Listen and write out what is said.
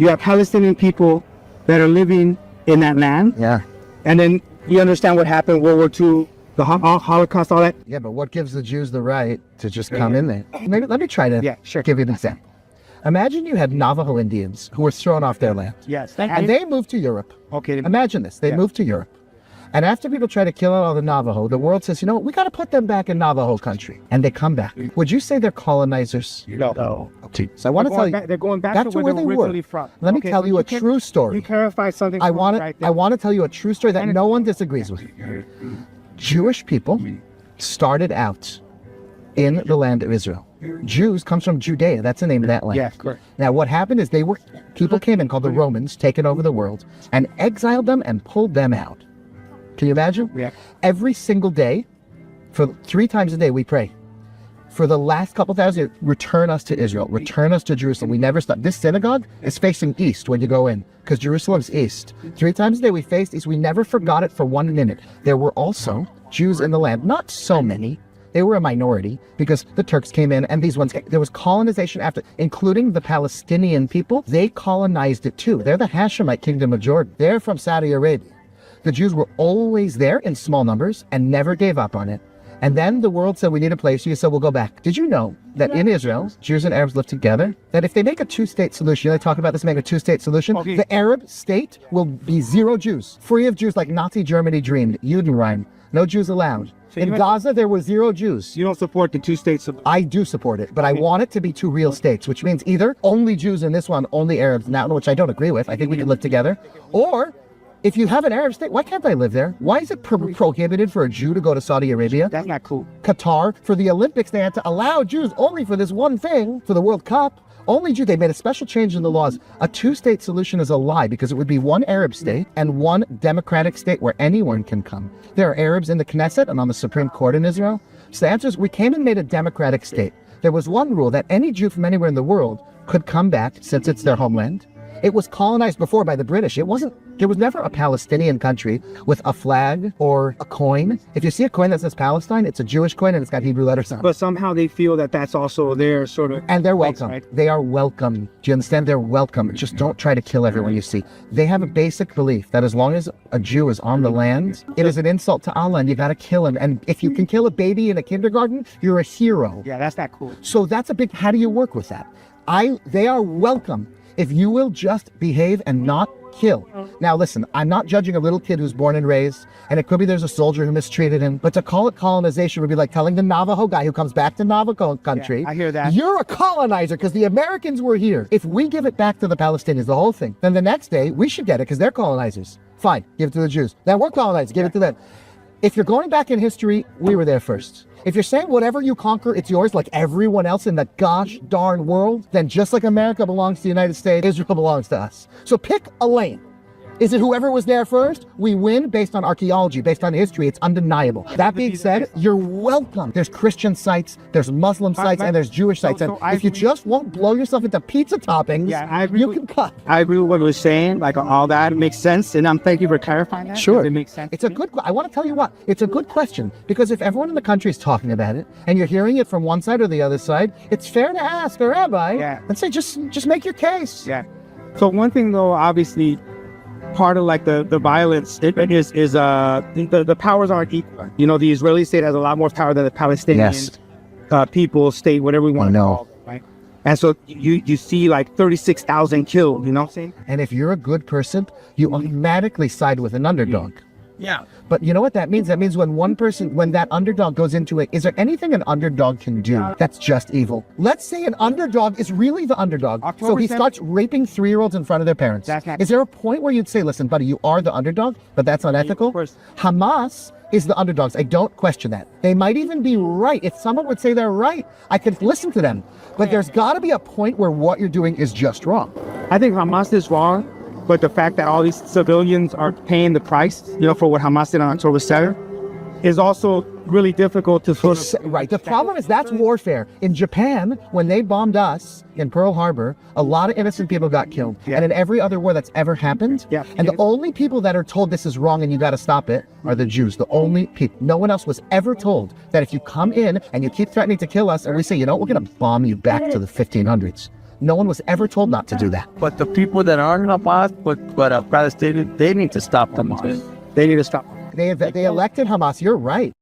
You have Palestinian people that are living in that land. Yeah. And then you understand what happened, World War II, the Holocaust, all that. Yeah, but what gives the Jews the right to just come in there? Maybe let me try to give you an example. Imagine you had Navajo Indians who were thrown off their land. Yes. And they moved to Europe. Okay. Imagine this. They moved to Europe. And after people try to kill all the Navajo, the world says, you know what, we got to put them back in Navajo country. And they come back. Would you say they're colonizers? No. Okay. So I want to tell you, they're going back to where they were originally from. Let me tell you a true story. You clarify something. I want to tell you a true story that no one disagrees with. Jewish people started out in the land of Israel. Jews comes from Judea. That's the name of that land. Yes, correct. Now, what happened is people came in called the Romans, taken over the world, and exiled them and pulled them out. Can you imagine? Yeah. Every single day, for 3 times a day, we pray. For the last couple thousand years, return us to Israel, return us to Jerusalem. We never stop. This synagogue is facing east when you go in, because Jerusalem's east. 3 times a day we faced east. We never forgot it for 1 minute. There were also Jews in the land, not so many. They were a minority because the Turks came in and these ones, there was colonization after, including the Palestinian people. They colonized it too. They're the Hashemite kingdom of Jordan. They're from Saudi Arabia. The Jews were always there in small numbers and never gave up on it. And then the world said, we need a place. So we'll go back. Did you know that in Israel, Jews and Arabs live together? That if they make a 2-state solution, they talk about this, make a 2-state solution, the Arab state will be 0 Jews, free of Jews like Nazi Germany dreamed, Judenrein, no Jews allowed. So in Gaza, there were 0 Jews. You don't support the 2-state solution? I do support it, but I want it to be 2 real states, which means either only Jews in this one, only Arabs now, which I don't agree with. I think we can live together. Or if you have an Arab state, why can't I live there? Why is it prohibited for a Jew to go to Saudi Arabia? That's not cool. Qatar, for the Olympics, they had to allow Jews only for this one thing, for the World Cup. Only Jews. They made a special change in the laws. A 2-state solution is a lie because it would be 1 Arab state and 1 democratic state where anyone can come. There are Arabs in the Knesset and on the Supreme Court in Israel. So the answer is we came and made a democratic state. There was one rule that any Jew from anywhere in the world could come back since it's their homeland. It was colonized before by the British. There was never a Palestinian country with a flag or a coin. If you see a coin that says Palestine, it's a Jewish coin and it's got Hebrew letters on it. But somehow they feel that that's also their sort of... And they're welcome. Right? They are welcome. Do you understand? They're welcome. Just don't try to kill everyone you see. They have a basic belief that as long as a Jew is on the land, it is an insult to Allah and you got to kill him. And if you can kill a baby in a kindergarten, you're a hero. Yeah, that's not cool. So that's a big... How do you work with that? They are welcome. If you will just behave and not kill. Now listen, I'm not judging a little kid who's born and raised, and it could be there's a soldier who mistreated him, but to call it colonization would be like telling the Navajo guy who comes back to Navajo country, I hear that. You're a colonizer because the Americans were here. If we give it back to the Palestinians, the whole thing, then the next day we should get it because they're colonizers. Fine, give it to the Jews. Then we're colonizers, give it to them. If you're going back in history, we were there first. If you're saying whatever you conquer, it's yours like everyone else in the gosh darn world, then just like America belongs to the United States, Israel belongs to us. So pick a lane. Is it whoever was there first? We win based on archaeology, based on history. It's undeniable. That being said, you're welcome. There's Christian sites, there's Muslim sites, and there's Jewish sites. And if you just won't blow yourself into pizza toppings, you can cut. I agree with what we're saying. Like all that makes sense. And I'm thank you for clarifying that. Sure. It makes sense. It's a good, I want to tell you what, it's a good question. Because if everyone in the country is talking about it, and you're hearing it from one side or the other side, it's fair to ask a rabbi and say, just make your case. Yeah. So one thing though, obviously, part of like the violence is the powers aren't equal. You know, the Israeli state has a lot more power than the Palestinian people, state, whatever we want to call it, right? And so you see like 36,000 killed, you know what I'm saying? And if you're a good person, you automatically side with an underdog. Yeah. But you know what that means? That means when that underdog goes into it, is there anything an underdog can do that's just evil? Let's say an underdog is really the underdog. So he starts raping 3-year-olds in front of their parents. Is there a point where you'd say, listen, buddy, you are the underdog, but that's unethical? Hamas is the underdogs. I don't question that. They might even be right. If someone would say they're right, I could listen to them. But there's got to be a point where what you're doing is just wrong. I think Hamas is wrong. But the fact that all these civilians are paying the price, you know, for what Hamas did on October 7th is also really difficult to sort of... Right. The problem is that's warfare. In Japan, when they bombed us in Pearl Harbor, a lot of innocent people got killed. And in every other war that's ever happened, and the only people that are told this is wrong and you got to stop it are the Jews. The only people. No one else was ever told that if you come in and you keep threatening to kill us and we say, you know, we're going to bomb you back to the 1500s. No one was ever told not to do that. But the people that aren't Hamas, but Palestinian, they need to stop Hamas. They need to stop. They elected Hamas. You're right.